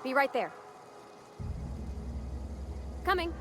Be right there. Coming.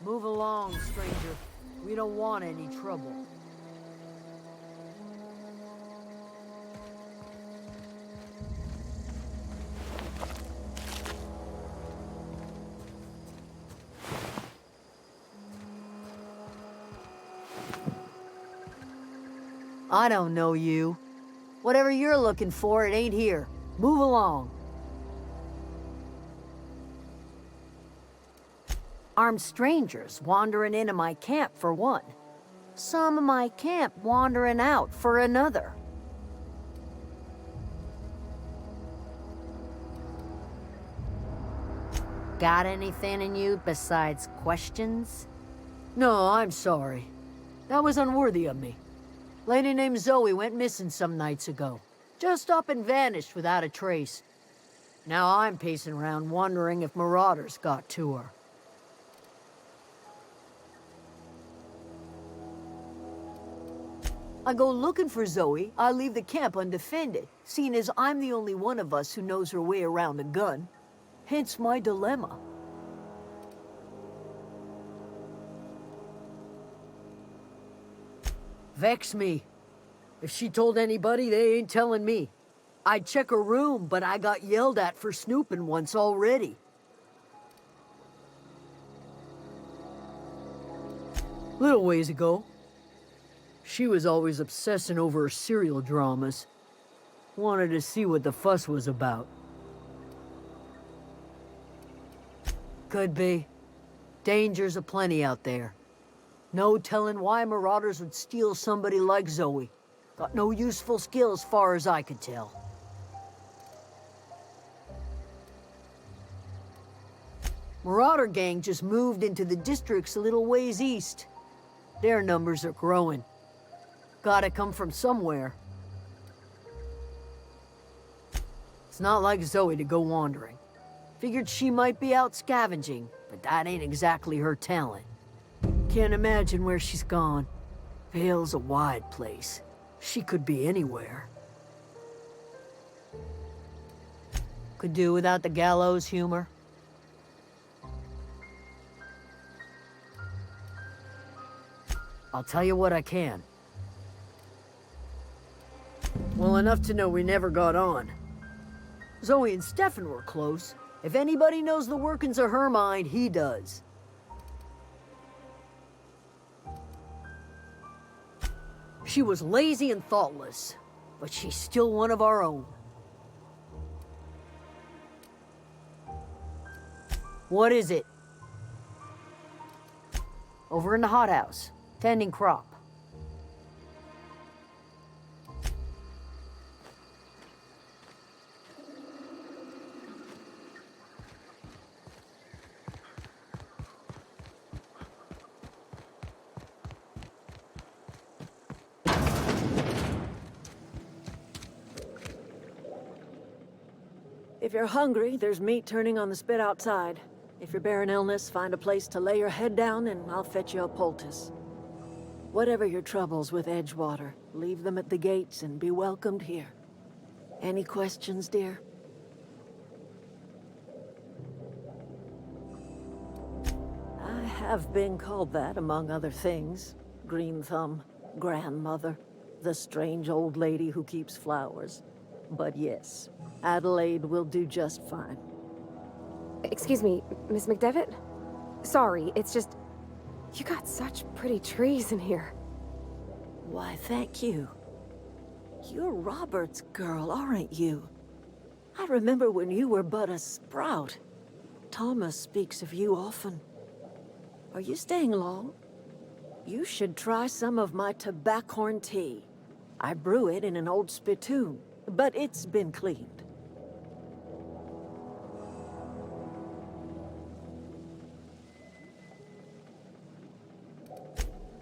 Move along, stranger. We don't want any trouble. I don't know you. Whatever you're looking for, it ain't here. Move along. Armed strangers wandering into my camp for one. Some of my camp wandering out for another. Got anything in you besides questions? No, I'm sorry. That was unworthy of me. Lady named Zoe went missing some nights ago. Just up and vanished without a trace. Now I'm pacing around wondering if marauders got to her. I go looking for Zoe, I leave the camp undefended, seeing as I'm the only one of us who knows her way around a gun. Hence my dilemma. Vex me. If she told anybody, they ain't telling me. I'd check her room, but I got yelled at for snooping once already. Little ways ago. She was always obsessing over her serial dramas. Wanted to see what the fuss was about. Could be. Dangers aplenty out there. No telling why marauders would steal somebody like Zoe. Got no useful skills far as I could tell. Marauder gang just moved into the districts a little ways east. Their numbers are growing. Gotta come from somewhere. It's not like Zoe to go wandering. Figured she might be out scavenging, but that ain't exactly her talent. Can't imagine where she's gone. Vale's a wide place. She could be anywhere. Could do without the gallows humor. I'll tell you what I can. Well, enough to know we never got on. Zoe and Stefan were close. If anybody knows the workings of her mind, he does. She was lazy and thoughtless, but she's still one of our own. What is it? Over in the hothouse, tending crop. If you're hungry, there's meat turning on the spit outside. If you're bearing illness, find a place to lay your head down and I'll fetch you a poultice. Whatever your troubles with Edgewater, leave them at the gates and be welcomed here. Any questions, dear? I have been called that, among other things. Green Thumb, grandmother, the strange old lady who keeps flowers. But yes, Adelaide will do just fine. Excuse me, Miss McDevitt? Sorry, it's just... You got such pretty trees in here. Why, thank you. You're Robert's girl, aren't you? I remember when you were but a sprout. Thomas speaks of you often. Are you staying long? You should try some of my tobaccorn tea. I brew it in an old spittoon, but it's been cleaned.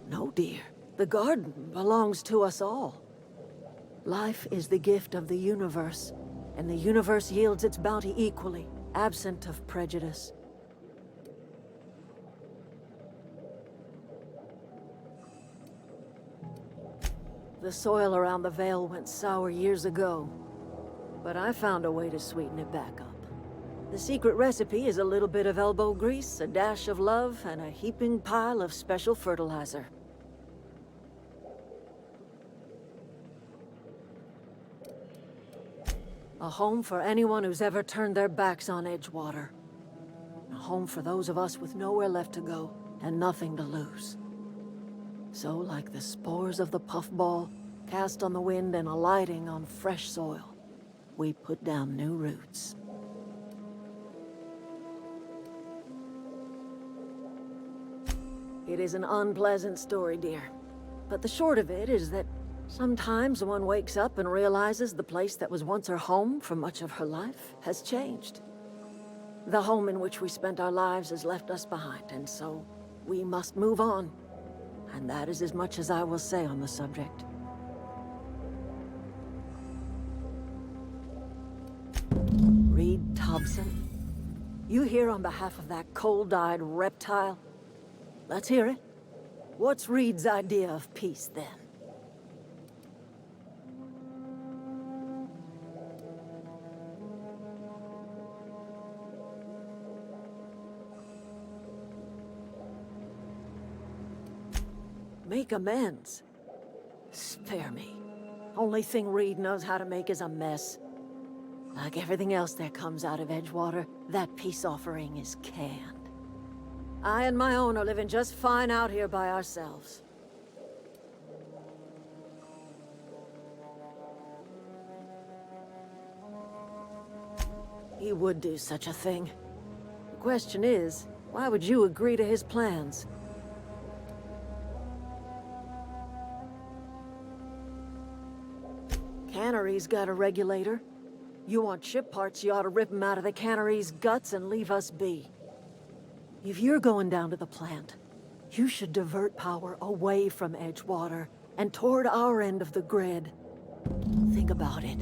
No, dear. The garden belongs to us all. Life is the gift of the universe, and the universe yields its bounty equally, absent of prejudice. The soil around the Vale went sour years ago, but I found a way to sweeten it back up. The secret recipe is a little bit of elbow grease, a dash of love, and a heaping pile of special fertilizer. A home for anyone who's ever turned their backs on Edgewater. A home for those of us with nowhere left to go and nothing to lose. So, like the spores of the puffball, cast on the wind and alighting on fresh soil, we put down new roots. It is an unpleasant story, dear. But the short of it is that sometimes one wakes up and realizes the place that was once her home for much of her life has changed. The home in which we spent our lives has left us behind, and so we must move on. And that is as much as I will say on the subject. Reed Thompson, you here on behalf of that cold-eyed reptile? Let's hear it. What's Reed's idea of peace, then? Make amends. Spare me. Only thing Reed knows how to make is a mess. Like everything else that comes out of Edgewater, that peace offering is canned. I and my own are living just fine out here by ourselves. He would do such a thing. The question is, why would you agree to his plans? Cannery's got a regulator. You want ship parts, you ought to rip them out of the cannery's guts and leave us be. If you're going down to the plant, you should divert power away from Edgewater and toward our end of the grid. Think about it.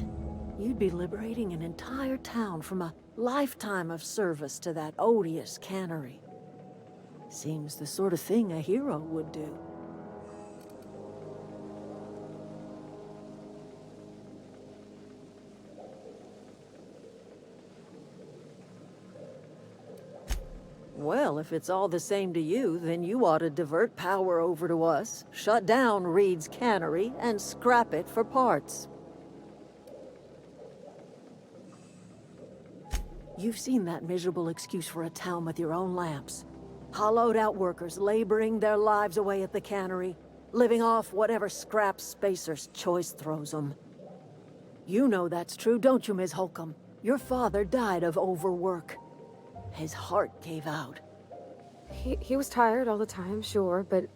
You'd be liberating an entire town from a lifetime of service to that odious cannery. Seems the sort of thing a hero would do. Well, if it's all the same to you, then you ought to divert power over to us, shut down Reed's cannery, and scrap it for parts. You've seen that miserable excuse for a town with your own lamps. Hollowed-out workers laboring their lives away at the cannery, living off whatever scrap Spacer's choice throws them. You know that's true, don't you, Ms. Holcomb? Your father died of overwork. His heart gave out. He was tired all the time, sure, but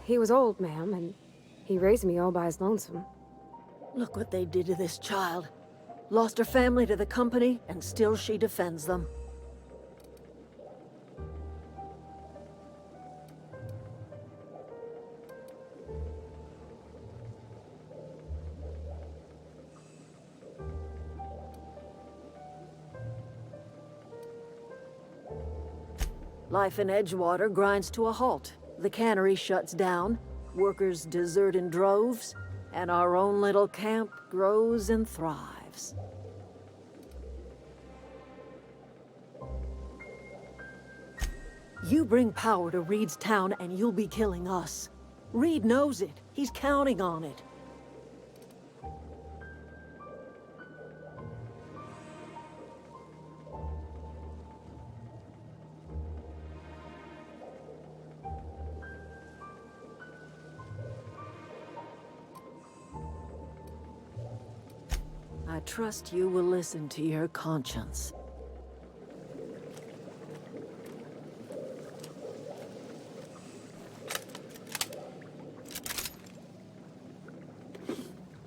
he was old, ma'am, and he raised me all by his lonesome. Look what they did to this child. Lost her family to the company, and still she defends them. Life in Edgewater grinds to a halt. The cannery shuts down, workers desert in droves, and our own little camp grows and thrives. You bring power to Reed's town and you'll be killing us. Reed knows it. He's counting on it. I trust you will listen to your conscience.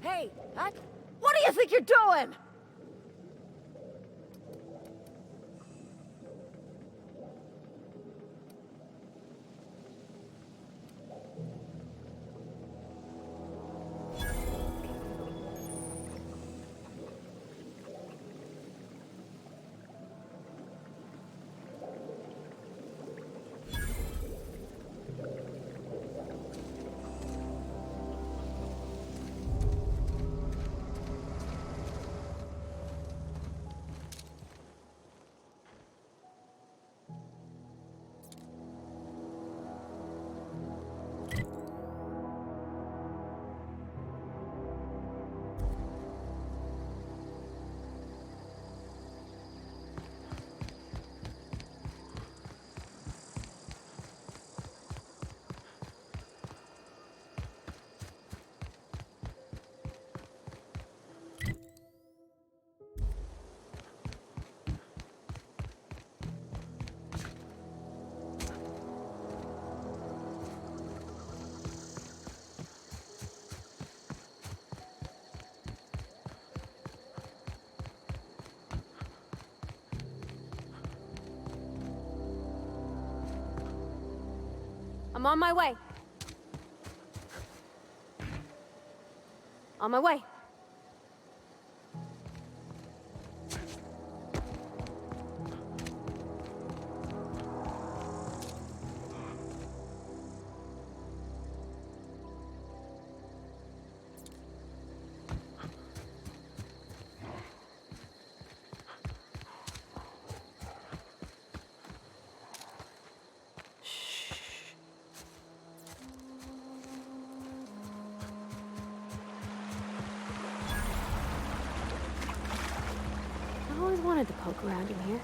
Hey, what do you think you're doing? I'm on my way. On my way. I always wanted to poke around in here.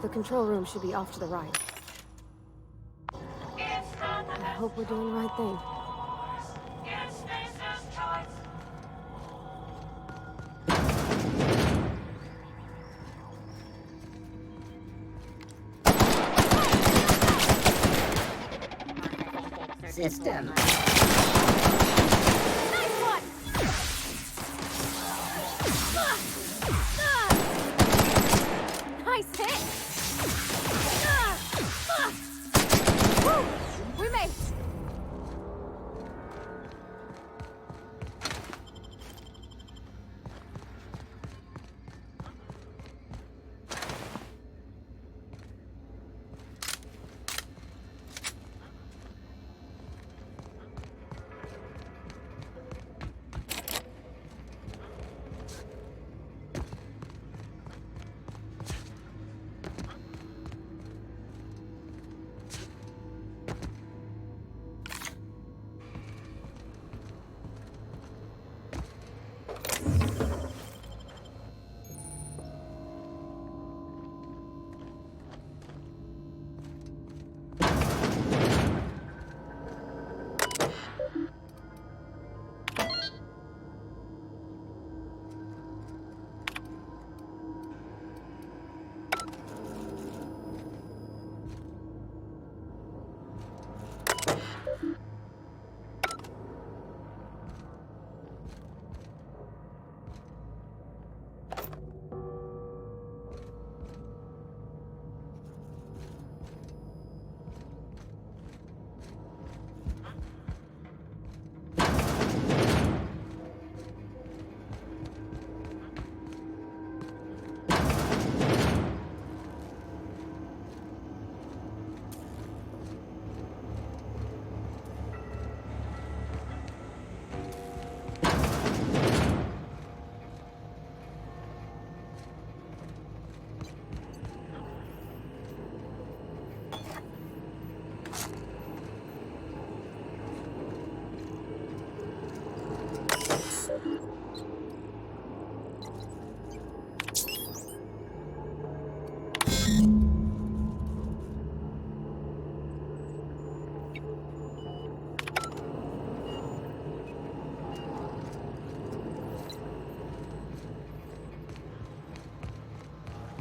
The control room should be off to the right. I hope we're doing the right thing. System. Nice one! Nice hit! Woo! We made it!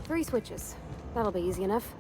Three switches. That'll be easy enough.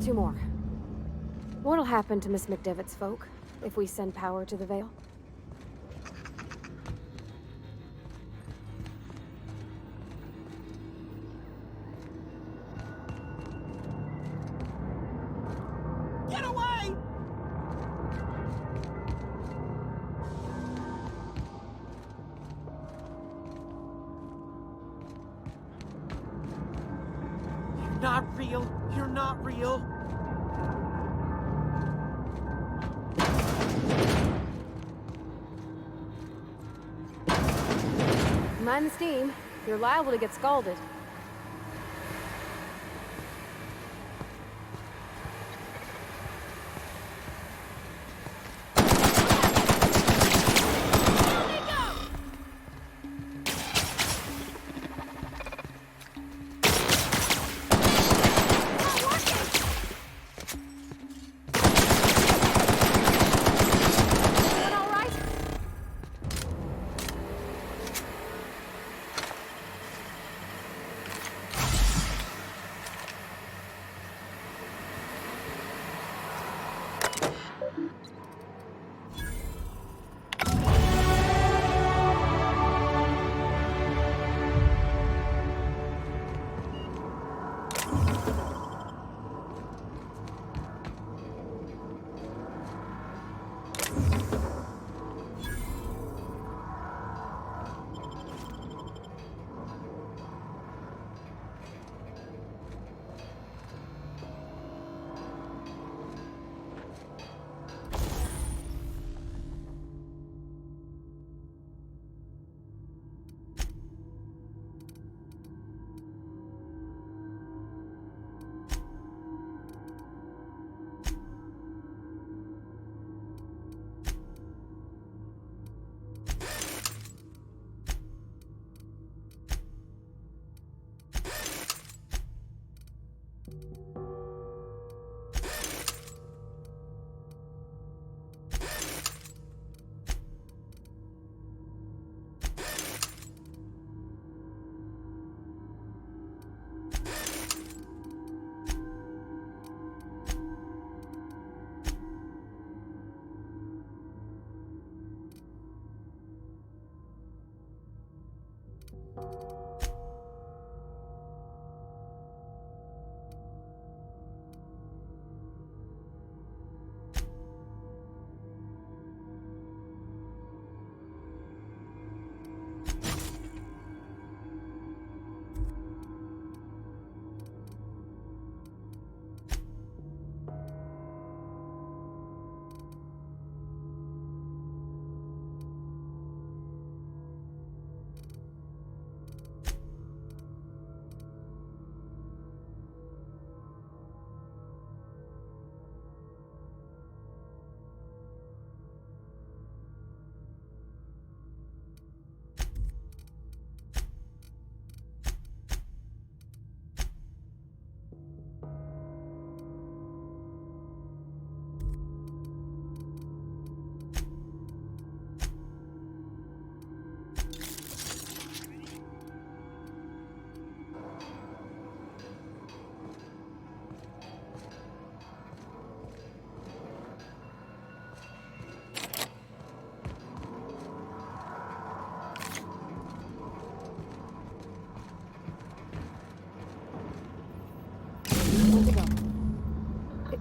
two more. What'll happen to Miss McDevitt's folk if we send power to the Vale? Get away! You're not real. You're not real. Mind the steam. You're liable to get scalded.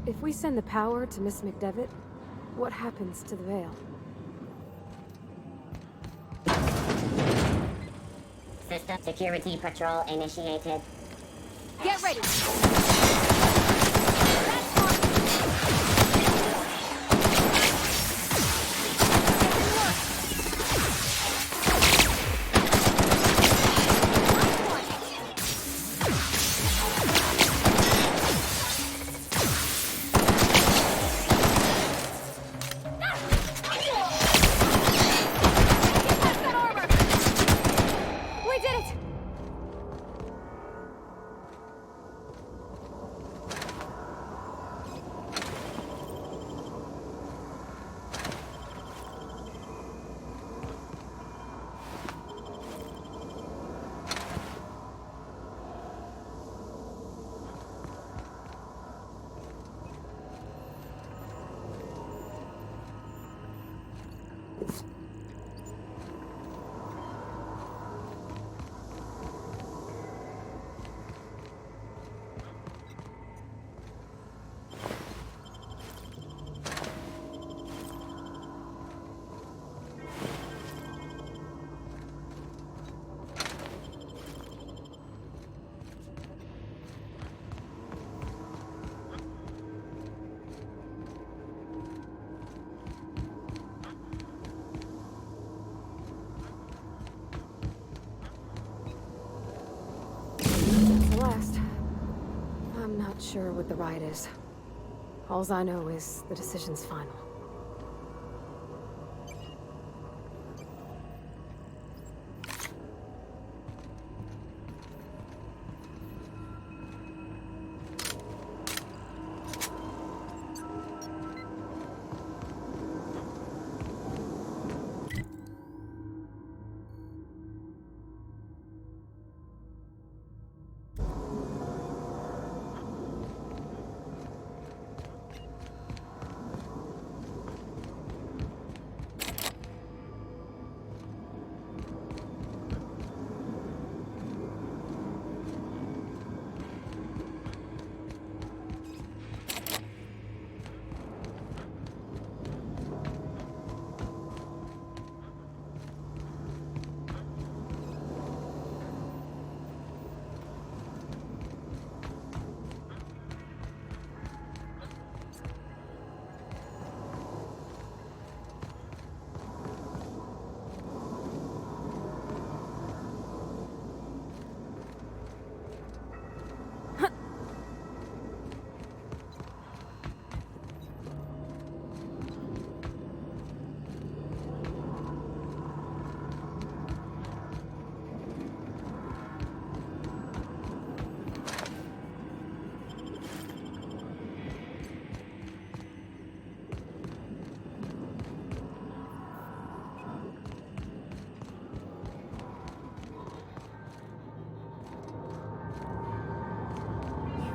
If we send the power to Miss McDevitt, what happens to the Vale? System security patrol initiated. Get ready! not sure what the ride is. Alls I know is the decision's final.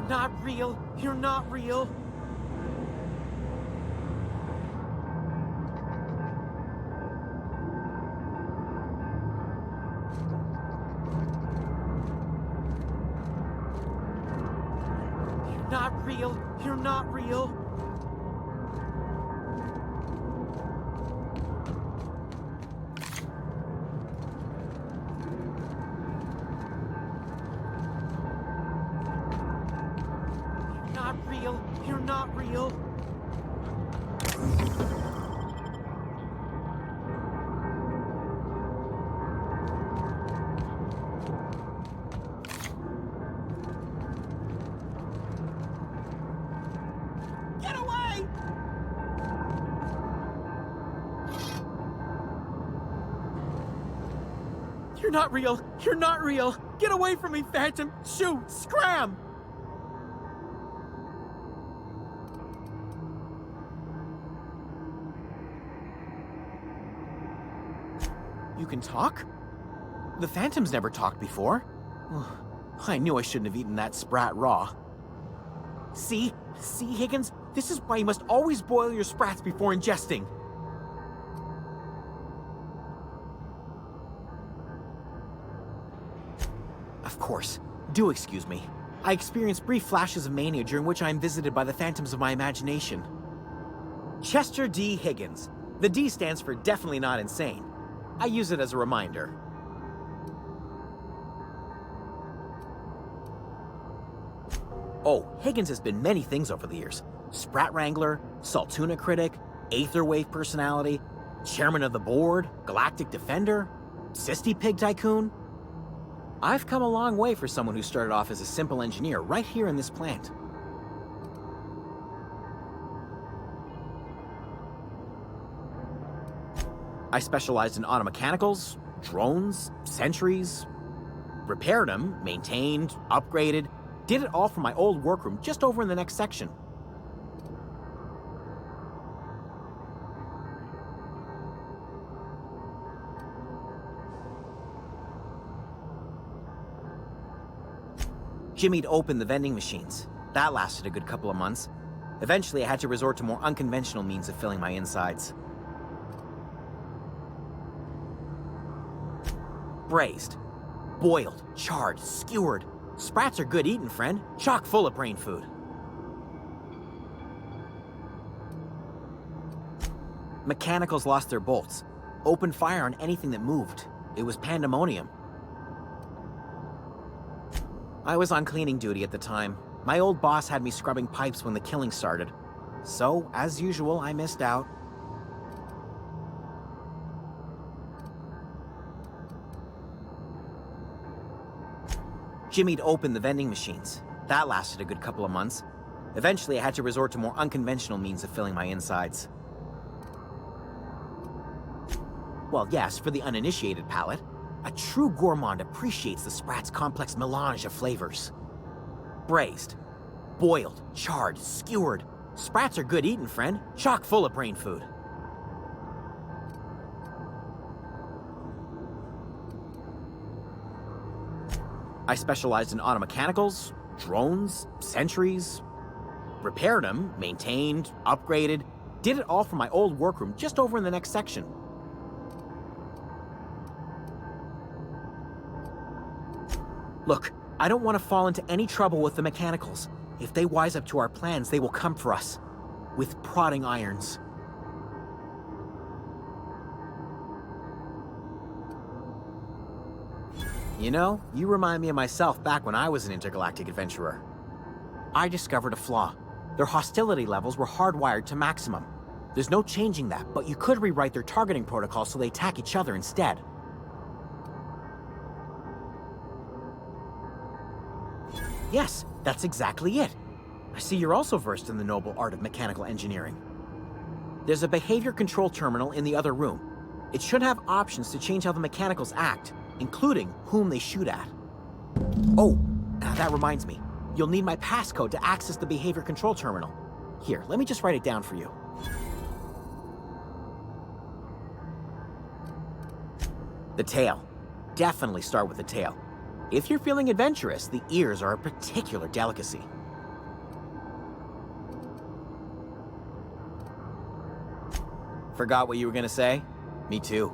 Not real. You're not real. You're not real. You're not real. Not real. You're not real. Get away! You're not real. You're not real. Get away from me, Phantom. Shoot! Scram! You can talk? The Phantom's never talked before. I knew I shouldn't have eaten that sprat raw. See, Higgins? This is why you must always boil your sprats before ingesting. Of course. Do excuse me. I experience brief flashes of mania during which I am visited by the phantoms of my imagination. Chester D. Higgins. The D stands for definitely not insane. I use it as a reminder. Oh, Higgins has been many things over the years. Sprat Wrangler, Saltuna critic, Aetherwave personality, chairman of the board, galactic defender, Sisty Pig tycoon. I've come a long way for someone who started off as a simple engineer right here in this plant. I specialized in automechanicals, drones, sentries, repaired them, maintained, upgraded, did it all from my old workroom just over in the next section. Jimmy'd opened the vending machines. That lasted a good couple of months. Eventually, I had to resort to more unconventional means of filling my insides. Braised, boiled, charred, skewered. Sprats are good eating, friend. Chock full of brain food. Mechanicals lost their bolts. Opened fire on anything that moved. It was pandemonium. I was on cleaning duty at the time. My old boss had me scrubbing pipes when the killing started. So, as usual, I missed out. Jimmy'd opened the vending machines. That lasted a good couple of months. Eventually, I had to resort to more unconventional means of filling my insides. Well, yes, for the uninitiated palate, a true gourmand appreciates the Sprat's complex melange of flavors. Braised, boiled, charred, skewered. Sprats are good eating, friend. Chock full of brain food. I specialized in automechanicals, drones, sentries. Repaired them, maintained, upgraded. Did it all from my old workroom just over in the next section. Look, I don't want to fall into any trouble with the mechanicals. If they wise up to our plans, they will come for us. With prodding irons. You know, you remind me of myself back when I was an intergalactic adventurer. I discovered a flaw. Their hostility levels were hardwired to maximum. There's no changing that, but you could rewrite their targeting protocol so they attack each other instead. Yes, that's exactly it. I see you're also versed in the noble art of mechanical engineering. There's a behavior control terminal in the other room. It should have options to change how the mechanicals act, including whom they shoot at. Oh, that reminds me. You'll need my passcode to access the behavior control terminal. Here, let me just write it down for you. The tail. Definitely start with the tail. If you're feeling adventurous, the ears are a particular delicacy. Forgot what you were gonna say? Me too.